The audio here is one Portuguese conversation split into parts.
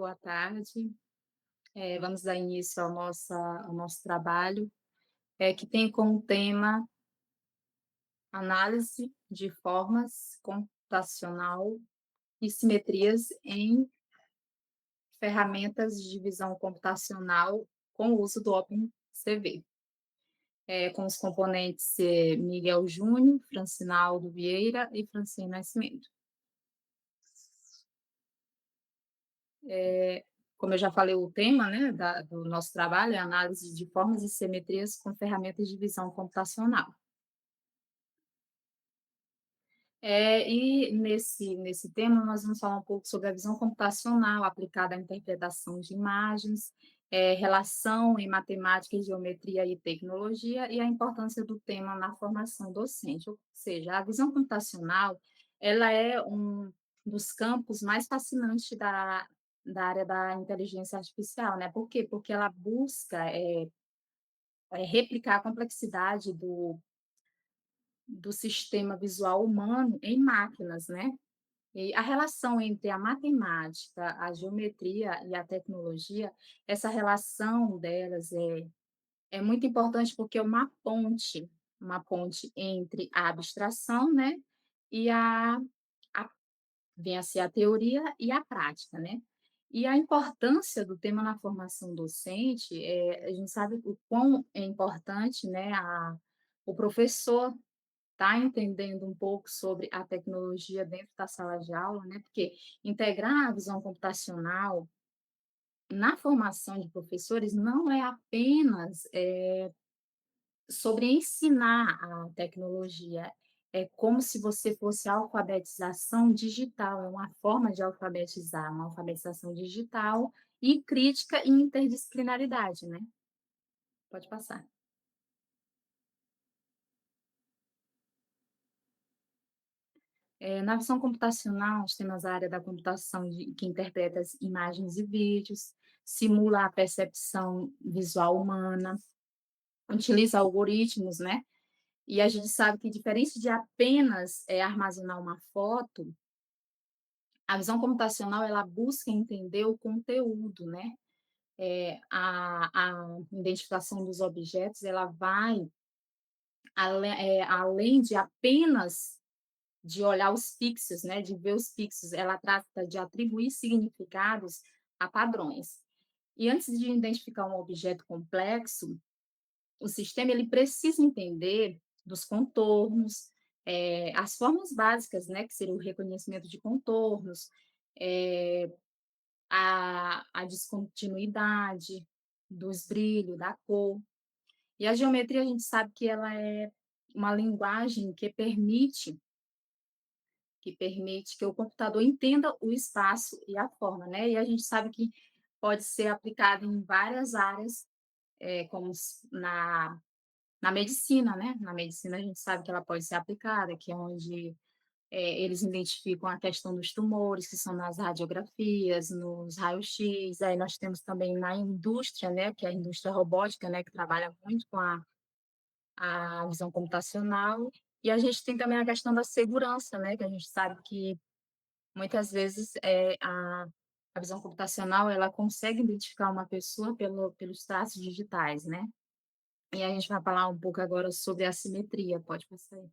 boa tarde. Vamos dar início ao nosso trabalho, que tem como tema análise de formas computacional e simetrias em ferramentas de visão computacional com o uso do OpenCV. Com os componentes Miguel Júnior, Francinaldo Vieira e Francine Nascimento. Como eu já falei, o tema, né, do nosso trabalho é análise de formas e simetrias com ferramentas de visão computacional. E nesse tema nós vamos falar um pouco sobre a visão computacional aplicada à interpretação de imagens, relação em matemática, geometria e tecnologia, e a importância do tema na formação docente. Ou seja, a visão computacional, ela é um dos campos mais fascinantes da área da inteligência artificial, né? Por quê? Porque ela busca replicar a complexidade do sistema visual humano em máquinas, né? E a relação entre a matemática, a geometria e a tecnologia, essa relação delas é muito importante porque é uma ponte entre a abstração, né, e a vem a ser a teoria e a prática, né. E a importância do tema na formação docente, a gente sabe o quão é importante, né, o professor tá entendendo um pouco sobre a tecnologia dentro da sala de aula, né, porque integrar a visão computacional na formação de professores não é apenas, sobre ensinar a tecnologia, é como se você fosse alfabetização digital, é uma forma de alfabetizar, uma alfabetização digital e crítica e interdisciplinaridade, né. Pode passar. Na visão computacional, nós temos a área da computação que interpreta as imagens e vídeos, simula a percepção visual humana, utiliza algoritmos, né? E a gente sabe que, diferente de apenas armazenar uma foto, a visão computacional ela busca entender o conteúdo, né? A identificação dos objetos ela vai além de apenas de olhar os pixels, né, de ver os pixels, ela trata de atribuir significados a padrões. E antes de identificar um objeto complexo, o sistema ele precisa entender dos contornos, as formas básicas, né, que seria o reconhecimento de contornos, a descontinuidade, do brilho, da cor. E a geometria a gente sabe que ela é uma linguagem que permite que o computador entenda o espaço e a forma, né? E a gente sabe que pode ser aplicado em várias áreas, como na medicina, né? Na medicina a gente sabe que ela pode ser aplicada, que é onde eles identificam a questão dos tumores, que são nas radiografias, nos raios-x. Aí nós temos também na indústria, né? Que é a indústria robótica, né? Que trabalha muito com a visão computacional. E a gente tem também a questão da segurança, né? Que a gente sabe que muitas vezes, a visão computacional, ela consegue identificar uma pessoa pelos traços digitais, né. E a gente vai falar um pouco agora sobre a simetria, pode passar aí.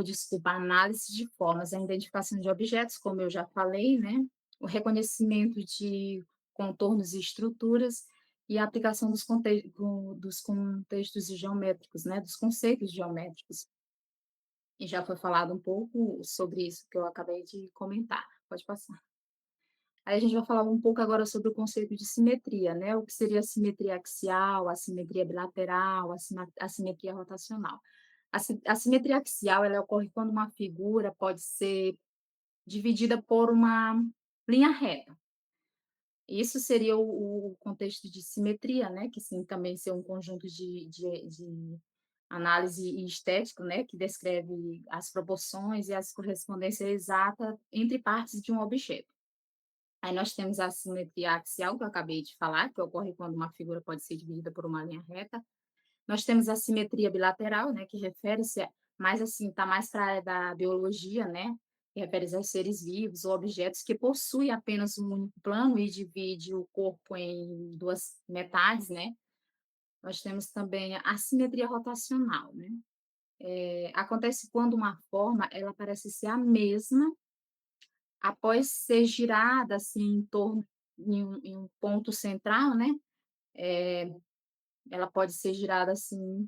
Desculpa, a análise de formas, a identificação de objetos, como eu já falei, né, o reconhecimento de contornos e estruturas e a aplicação dos contextos geométricos, né, dos conceitos geométricos. E já foi falado um pouco sobre isso que eu acabei de comentar. Pode passar. Aí a gente vai falar um pouco agora sobre o conceito de simetria, né? O que seria a simetria axial, a simetria bilateral, a simetria rotacional. A simetria axial, ela ocorre quando uma figura pode ser dividida por uma linha reta. Isso seria o contexto de simetria, né? Que sim, também ser um conjunto de análise e estético, né? Que descreve as proporções e as correspondências exatas entre partes de um objeto. Aí nós temos a simetria axial, que eu acabei de falar, que ocorre quando uma figura pode ser dividida por uma linha reta. Nós temos a simetria bilateral, né, que refere-se mais assim, está mais para a área da biologia, né, que refere aos seres vivos ou objetos que possuem apenas um único plano e divide o corpo em 2 metades, né. Nós temos também a assimetria rotacional, né. Acontece quando uma forma, ela parece ser a mesma após ser girada, assim, em torno em um ponto central, né, ela pode ser girada, assim,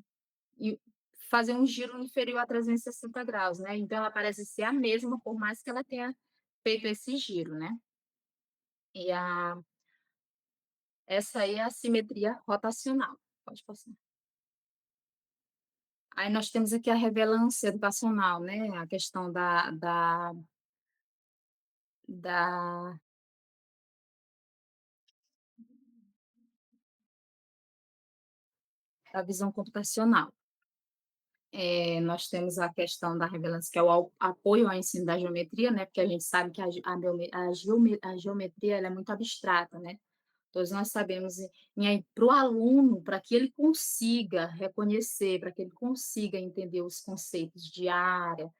e fazer um giro inferior a 360 graus, né, então ela parece ser a mesma, por mais que ela tenha feito esse giro, né. E a essa aí é a simetria rotacional. Pode passar. Aí nós temos aqui a relevância educacional, né, a questão da da visão computacional. Nós temos a questão da relevância, que é o apoio ao ensino da geometria, né, porque a gente sabe que a geometria ela é muito abstrata, né. Todos nós sabemos e aí para o aluno, para que ele consiga reconhecer, para que ele consiga entender os conceitos de área,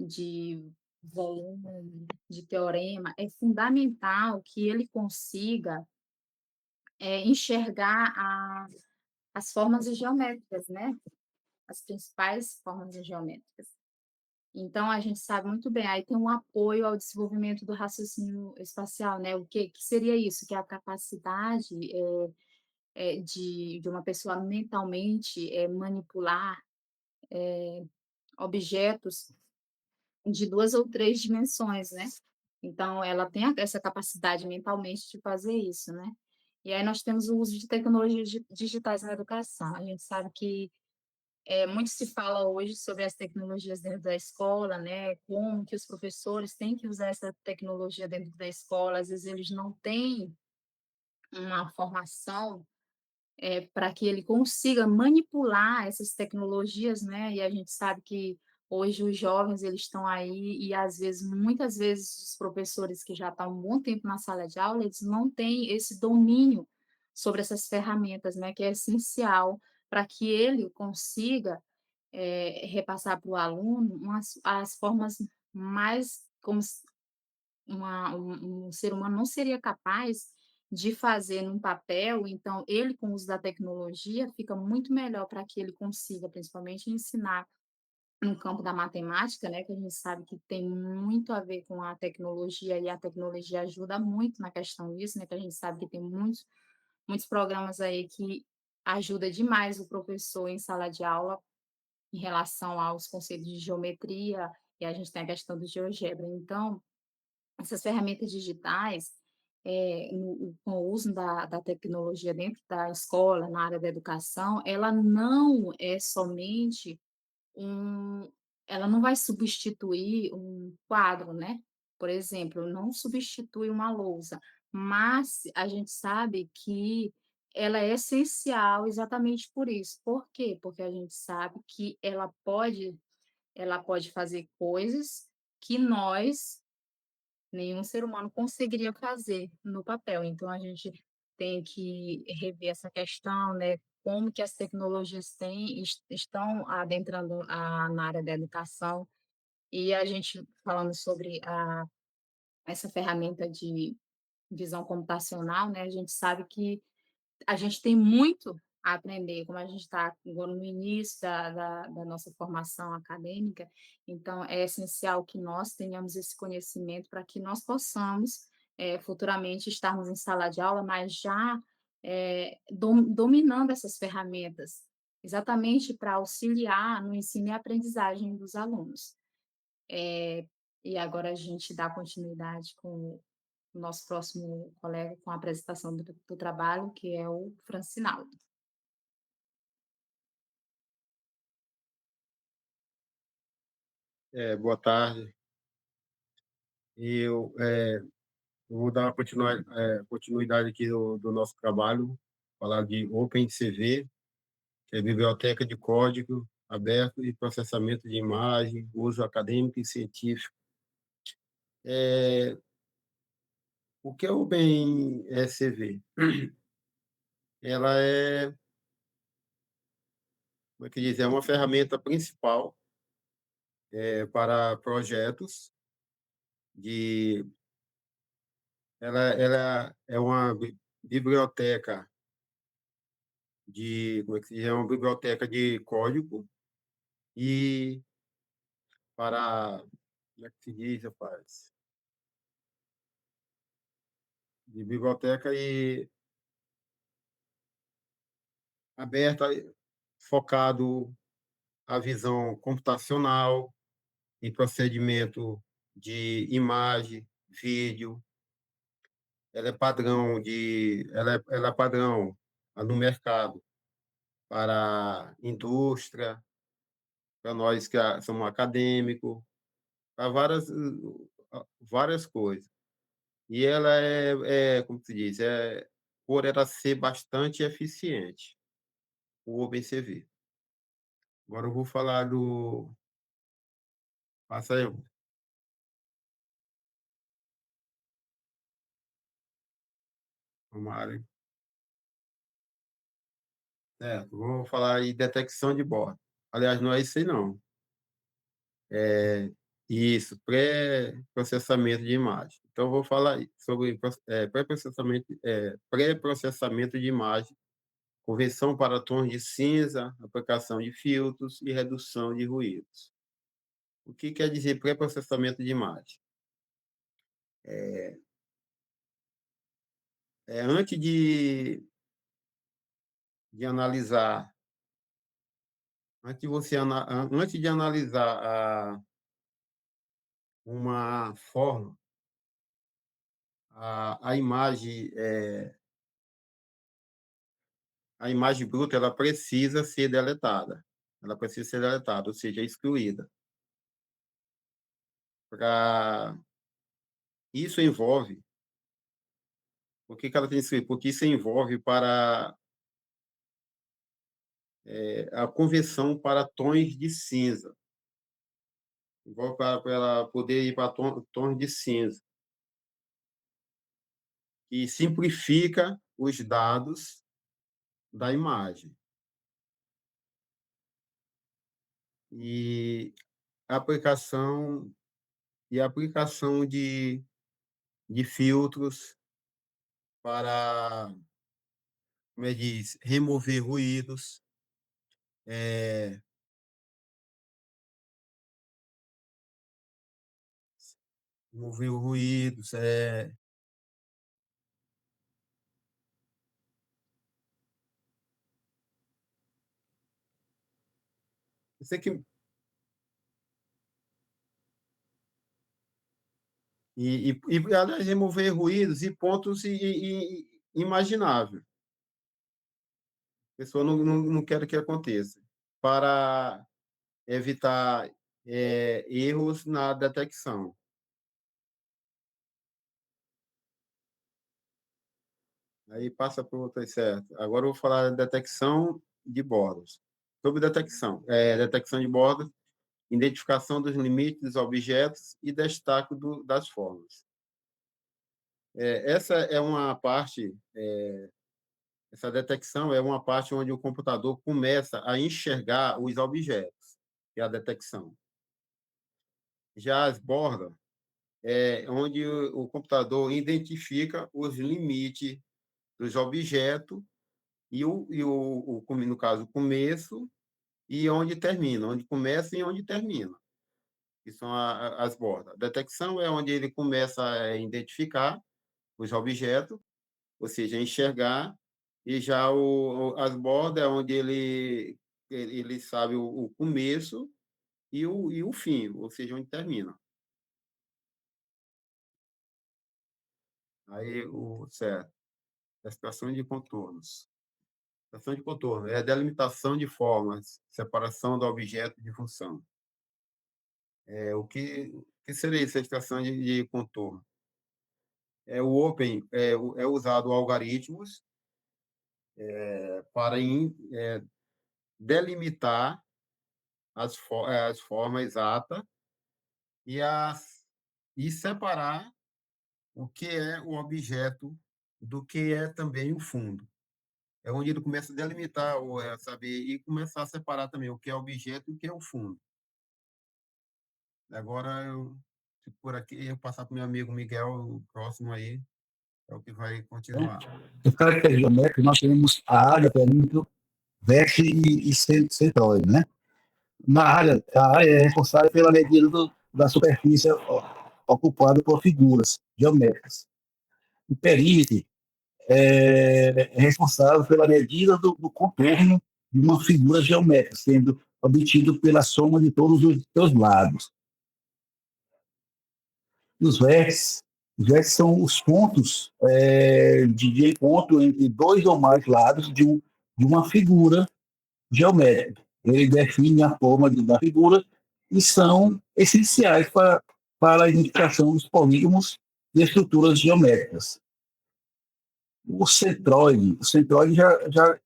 de volume, de teorema, é fundamental que ele consiga, enxergar as formas geométricas, né, as principais formas geométricas. Então a gente sabe muito bem, aí tem um apoio ao desenvolvimento do raciocínio espacial, né, o que seria isso? Que é a capacidade, de uma pessoa mentalmente, manipular objetos de 2 ou 3 dimensões, né. Então ela tem a essa capacidade mentalmente de fazer isso, né. E aí nós temos o uso de tecnologias digitais na educação. A gente sabe que, muito se fala hoje sobre as tecnologias dentro da escola, né, como que os professores têm que usar essa tecnologia dentro da escola, às vezes eles não têm uma formação para que ele consiga manipular essas tecnologias, né, e a gente sabe que hoje os jovens eles estão aí e às vezes muitas vezes os professores que já estão há um bom tempo na sala de aula, eles não têm esse domínio sobre essas ferramentas, né, que é essencial para que ele consiga, repassar para o aluno as formas mais como um ser humano não seria capaz de fazer num papel, então ele com o uso da tecnologia fica muito melhor para que ele consiga, principalmente ensinar no campo da matemática, né, que a gente sabe que tem muito a ver com a tecnologia e a tecnologia ajuda muito na questão disso, né, que a gente sabe que tem muitos programas aí que ajuda demais o professor em sala de aula em relação aos conceitos de geometria, e a gente tem a questão do GeoGebra. Então, essas ferramentas digitais, com o uso da tecnologia dentro da escola, na área da educação, ela não é somente um ela não vai substituir um quadro, né, por exemplo, não substitui uma lousa, mas a gente sabe que ela é essencial exatamente por isso. Por quê? Porque a gente sabe que ela pode fazer coisas que nós nenhum ser humano conseguiria fazer no papel. Então a gente tem que rever essa questão, né, como que as tecnologias estão adentrando na área da educação, e a gente falando sobre essa ferramenta de visão computacional, né, a gente sabe que a gente tem muito a aprender, como a gente está agora no início da nossa formação acadêmica, então é essencial que nós tenhamos esse conhecimento para que nós possamos, futuramente estarmos em sala de aula, mas já, dominando essas ferramentas, exatamente para auxiliar no ensino e aprendizagem dos alunos. E agora a gente dá continuidade com o nosso próximo colega com a apresentação do trabalho, que é o Francinaldo. Boa tarde. Eu vou dar uma continuidade aqui do nosso trabalho, falar de OpenCV, que é Biblioteca de Código Aberto e Processamento de Imagem, uso acadêmico e científico. É, o que é o OpenCV? Ela como é que diz, é uma ferramenta principal para projetos de ela é uma biblioteca de, como é que se diz? É uma biblioteca de código e para, como é que se diz, rapaz? De biblioteca e aberta, focado a visão computacional em procedimento de imagem, vídeo. Ela é padrão no mercado para indústria, para nós que somos acadêmicos, para várias coisas. E ela como se diz, por ela ser bastante eficiente, o OpenCV. Agora eu vou falar do. Passa aí, Mário. Vou falar em detecção de bordo. Aliás, não é isso aí, não. É isso, pré-processamento de imagem. Então, eu vou falar aí sobre pré-processamento de imagem, conversão para tons de cinza, aplicação de filtros e redução de ruídos. O que quer dizer pré-processamento de imagem? Antes de analisar, antes de analisar uma forma, a imagem, a imagem bruta, ela precisa ser deletada. Ela precisa ser deletada, ou seja, excluída. Pra... Isso envolve, por que ela tem que excluir? Porque isso envolve para a conversão para tons de cinza. Envolve para ela poder ir para tons de cinza. E simplifica os dados da imagem. E aplicação aplicação de filtros para, como é que diz, remover ruídos, é, remover ruídos, sei que aliás, remover ruídos e pontos imagináveis. A pessoa não quer que aconteça, para evitar erros na detecção. Aí passa para outra, certo. Agora eu vou falar da detecção de bordas. Sobre detecção de bordas, identificação dos limites dos objetos e destaque das formas. Essa é uma parte, essa detecção é uma parte onde o computador começa a enxergar os objetos, que é a detecção. Já as bordas é onde o computador identifica os limites dos objetos no caso, o começo e onde termina, onde começa e onde termina, que são as bordas. A detecção é onde ele começa a identificar os objetos, ou seja, enxergar, e já as bordas é onde ele sabe o começo e o fim, ou seja, onde termina. Certo, a situação de contornos. Situação de contorno é a delimitação de formas, separação do objeto de função. O que seria essa extração de contorno? O Open é usado algoritmos para delimitar as formas exatas e, e separar o que é o objeto do que é também o fundo. É onde ele começa a delimitar, ou saber, e começar a separar também o que é objeto e o que é o fundo. Agora, por aqui eu passar para o meu amigo Miguel, o próximo aí, é o que vai Né? continuar. Os caracteres geométricos, nós temos a área, perímetro, vértice e centroide, né? A área é responsável pela medida da superfície ocupada por figuras geométricas. O perímetro é responsável pela medida do contorno de uma figura geométrica, sendo obtido pela soma de todos os seus lados. E os vértices são os pontos de encontro entre dois ou mais lados de uma figura geométrica. Ele define a forma da figura e são essenciais para a identificação dos polígonos e estruturas geométricas. O centroide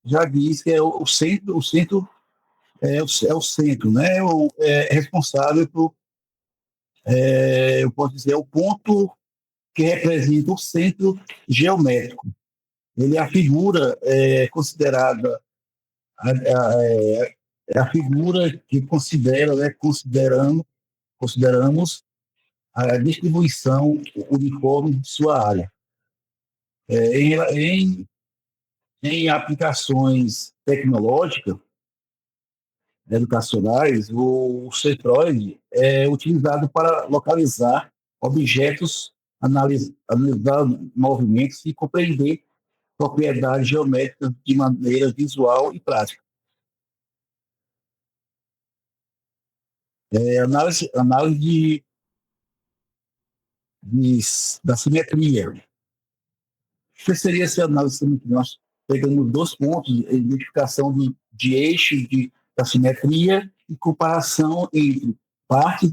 já diz que é o centro é o centro, né? É responsável por, eu posso dizer, o ponto que representa o centro geométrico. Ele é a figura considerada a figura que consideramos a distribuição uniforme de sua área. Em aplicações tecnológicas, educacionais, o centroide é utilizado para localizar objetos, analisar movimentos e compreender propriedades geométricas de maneira visual e prática. Análise da simetria. O que seria essa análise de simetria? Nós pegamos dois pontos, identificação de eixo da simetria e comparação entre partes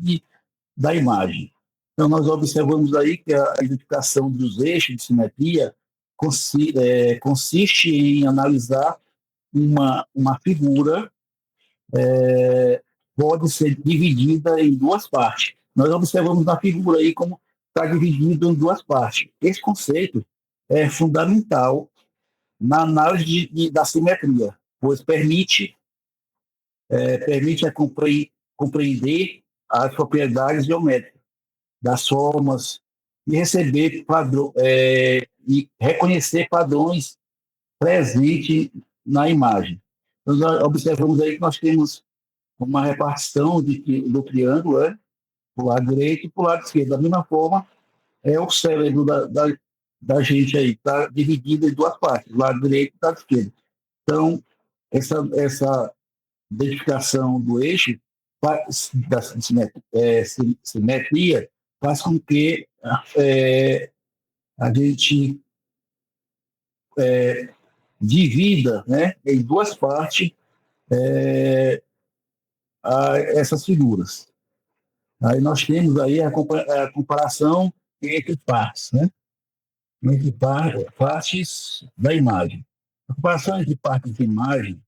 da imagem. Então, nós observamos aí que a identificação dos eixos de simetria consiste em analisar uma figura pode ser dividida em duas partes. Nós observamos na figura aí como está dividido em duas partes. Esse conceito é fundamental na análise da simetria, pois permite compreender as propriedades geométricas das formas e receber e reconhecer padrões presentes na imagem. Nós observamos aí que nós temos uma repartição do triângulo, para o lado direito e para o lado esquerdo. Da mesma forma, o cérebro da gente aí está dividido em duas partes, do lado direito e do lado esquerdo. Então, essa identificação do eixo da simetria faz com que a gente divida, né, em duas partes essas figuras. Aí nós temos aí a comparação entre partes, né? Entre partes da imagem. A comparação entre partes da imagem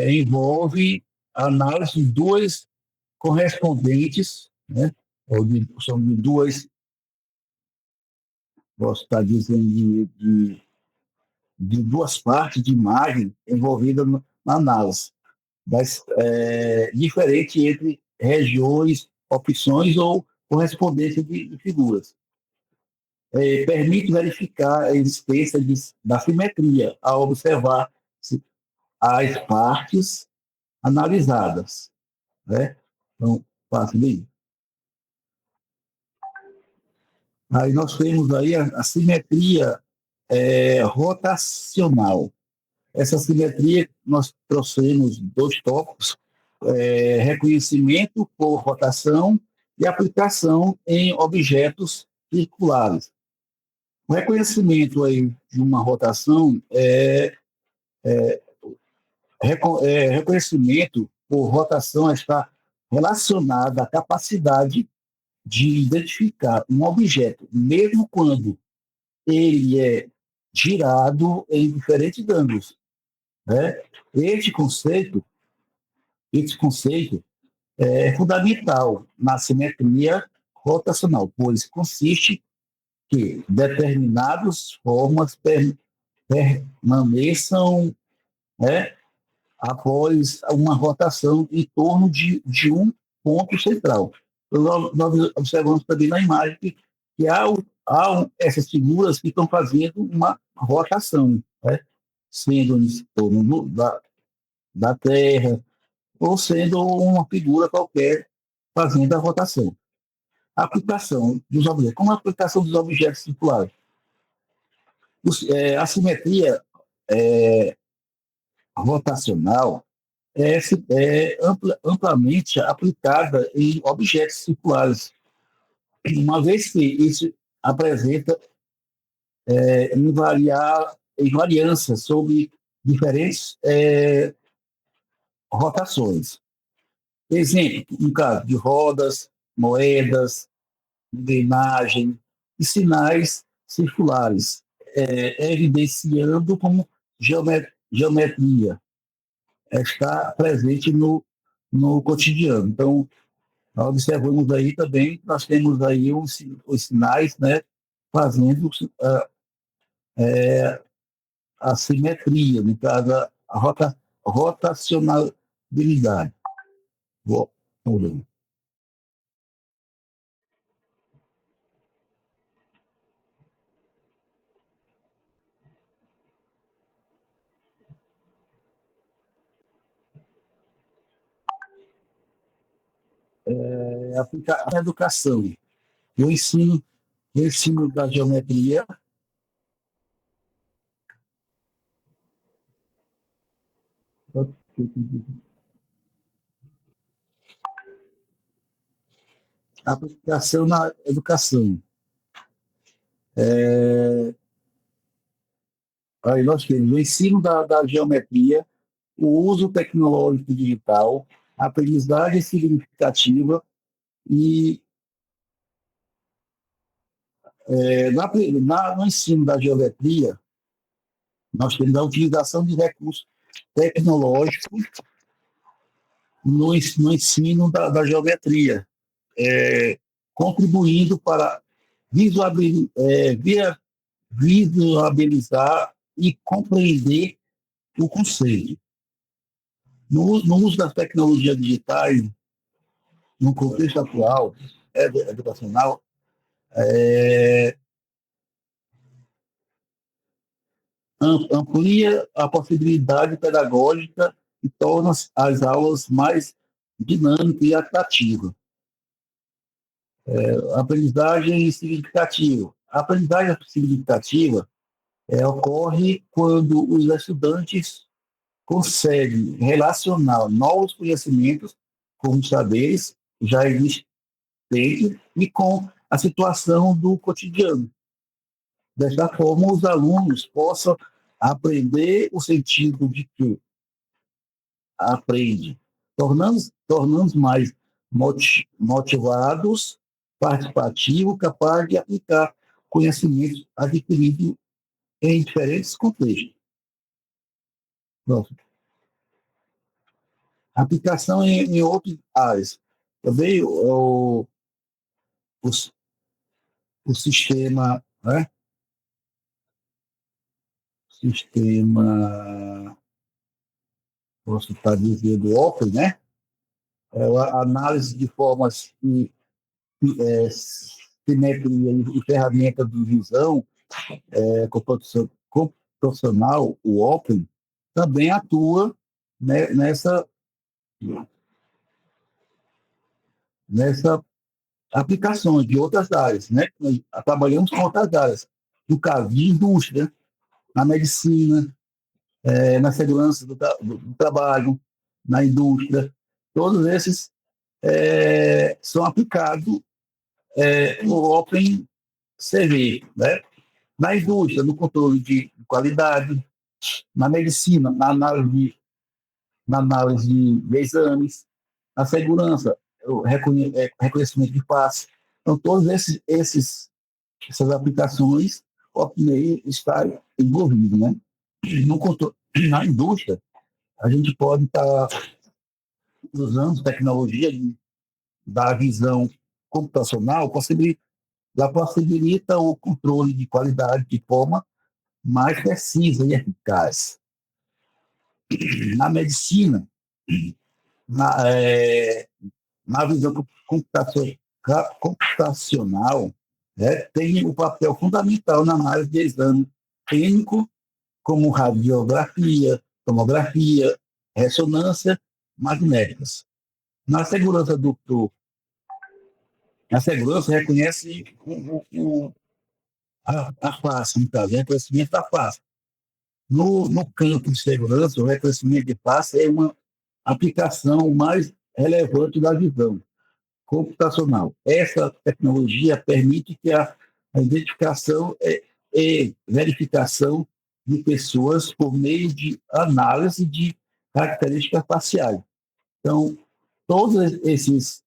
envolve a análise de duas correspondentes, né? São de duas, posso estar dizendo, de duas partes de imagem envolvidas na análise, diferente entre regiões, opções ou correspondência de figuras. Permite verificar a existência da simetria ao observar as partes analisadas. Né? Então, faço bem. Aí nós temos aí a simetria rotacional. Essa simetria, nós trouxemos dois tópicos, reconhecimento por rotação e aplicação em objetos circulares. O reconhecimento aí de uma rotação reconhecimento por rotação está relacionado à capacidade de identificar um objeto, mesmo quando ele é girado em diferentes ângulos. Né? Esse conceito é fundamental na simetria rotacional, pois consiste que determinadas formas permaneçam, né, após uma rotação em torno de um ponto central. nós observamos também na imagem que essas figuras que estão fazendo uma rotação, né? Sendo em torno da Terra, ou sendo uma figura qualquer fazendo a rotação. A aplicação dos objetos. Como a aplicação dos objetos circulares? A simetria é, rotacional é amplamente aplicada em objetos circulares, uma vez que isso apresenta invariância sobre diferentes rotações. Exemplo, no caso de rodas, moedas, engrenagem e sinais circulares, evidenciando como geometria está presente no cotidiano. Então, nós observamos aí também, nós temos aí os sinais, né, fazendo a simetria, no caso, rotacionalidade. Vou, aplicar a educação. Eu ensino da geometria, aplicação na educação. Aí nós temos o ensino da geometria, o uso tecnológico digital, a aprendizagem significativa e no ensino da geometria, nós temos a utilização de recursos tecnológicos no ensino da geometria, contribuindo para visualizar e compreender o conceito. No uso das tecnologias digitais, no contexto atual educacional, amplia a possibilidade pedagógica e torna as aulas mais dinâmicas e atrativas. Aprendizagem significativa. A aprendizagem significativa ocorre quando os estudantes conseguem relacionar novos conhecimentos com os saberes já existentes e com a situação do cotidiano. Desta forma, os alunos possam aprender o sentido de que aprende, tornando mais motivados, participativos, capazes de aplicar conhecimentos adquiridos em diferentes contextos. Próximo. Aplicação em outras áreas. Também o sistema, né? Posso estar dizendo, Open, né? A análise de formas simetria e ferramenta de visão computacional, o Open, também atua, né, nessa aplicação de outras áreas, né? Nós trabalhamos com outras áreas, no caso de indústria, na medicina, na segurança do trabalho, na indústria, todos esses são aplicados no Open CV, né? Na indústria, no controle de qualidade, na medicina, na análise de exames, na segurança, o reconhecimento de face. Então, todas essas aplicações, o OpenAI está envolvido, né? No controle, na indústria, a gente pode estar usando tecnologia da visão computacional, possibilita o controle de qualidade de forma mais precisa e eficaz. Na medicina, na visão computacional, né, tem um papel fundamental na análise de exame clínico, como radiografia, tomografia, ressonância magnéticas. Na segurança a segurança reconhece a face, no caso, o reconhecimento da face. No campo de segurança, o reconhecimento de face é uma aplicação mais relevante da visão computacional. Essa tecnologia permite que a identificação e verificação de pessoas por meio de análise de características faciais. Então, todos esses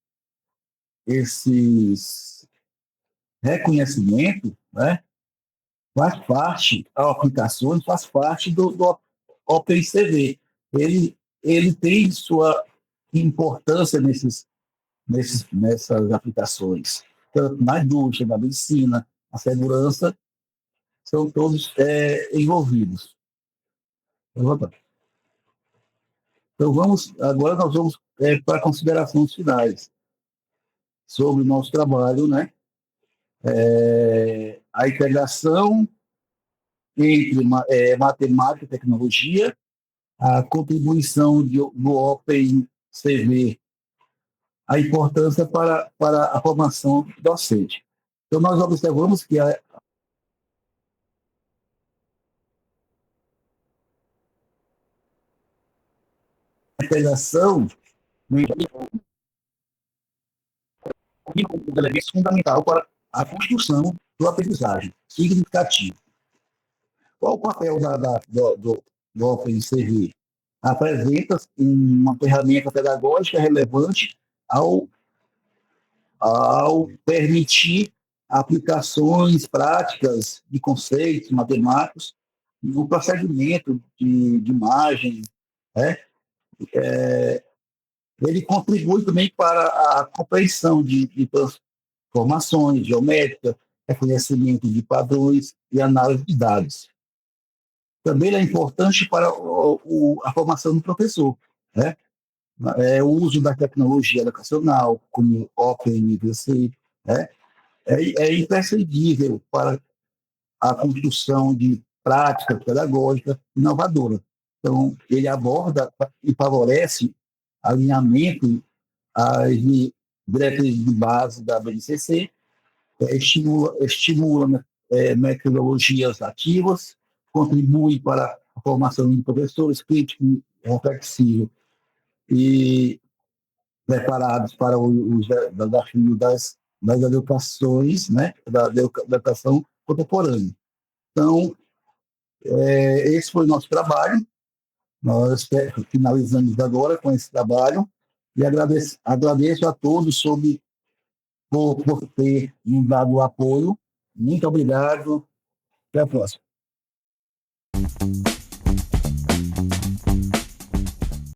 reconhecimentos, né, faz parte, a aplicação faz parte do OpenCV. Ele tem sua importância nessas aplicações, tanto na indústria, na medicina, na segurança, são todos envolvidos. Então, agora nós vamos para considerações finais sobre o nosso trabalho, né? A integração entre matemática e tecnologia, a contribuição do OpenCV, a importância para a formação docente. Então, nós observamos que a integração é um elemento fundamental para a construção do aprendizagem significativo. Qual o papel do OpenCV? Apresenta uma ferramenta pedagógica relevante ao permitir aplicações práticas de conceitos matemáticos no procedimento de imagem, né? Ele contribui também para a compreensão de transformações geométricas, reconhecimento de padrões e análise de dados. Também é importante para a formação do professor, né? O uso da tecnologia educacional, como OpenMVC, né? É imprescindível para a construção de prática pedagógica inovadora. Então, ele aborda e favorece alinhamento às diretrizes de base da BNCC, estimula metodologias ativas, contribui para a formação de professores críticos, reflexivos e preparados para os desafios das educações, né, da educação contemporânea. Então, esse foi o nosso trabalho. Nós finalizamos agora com esse trabalho e agradeço a todos por ter nos dado o apoio. Muito obrigado. Até a próxima.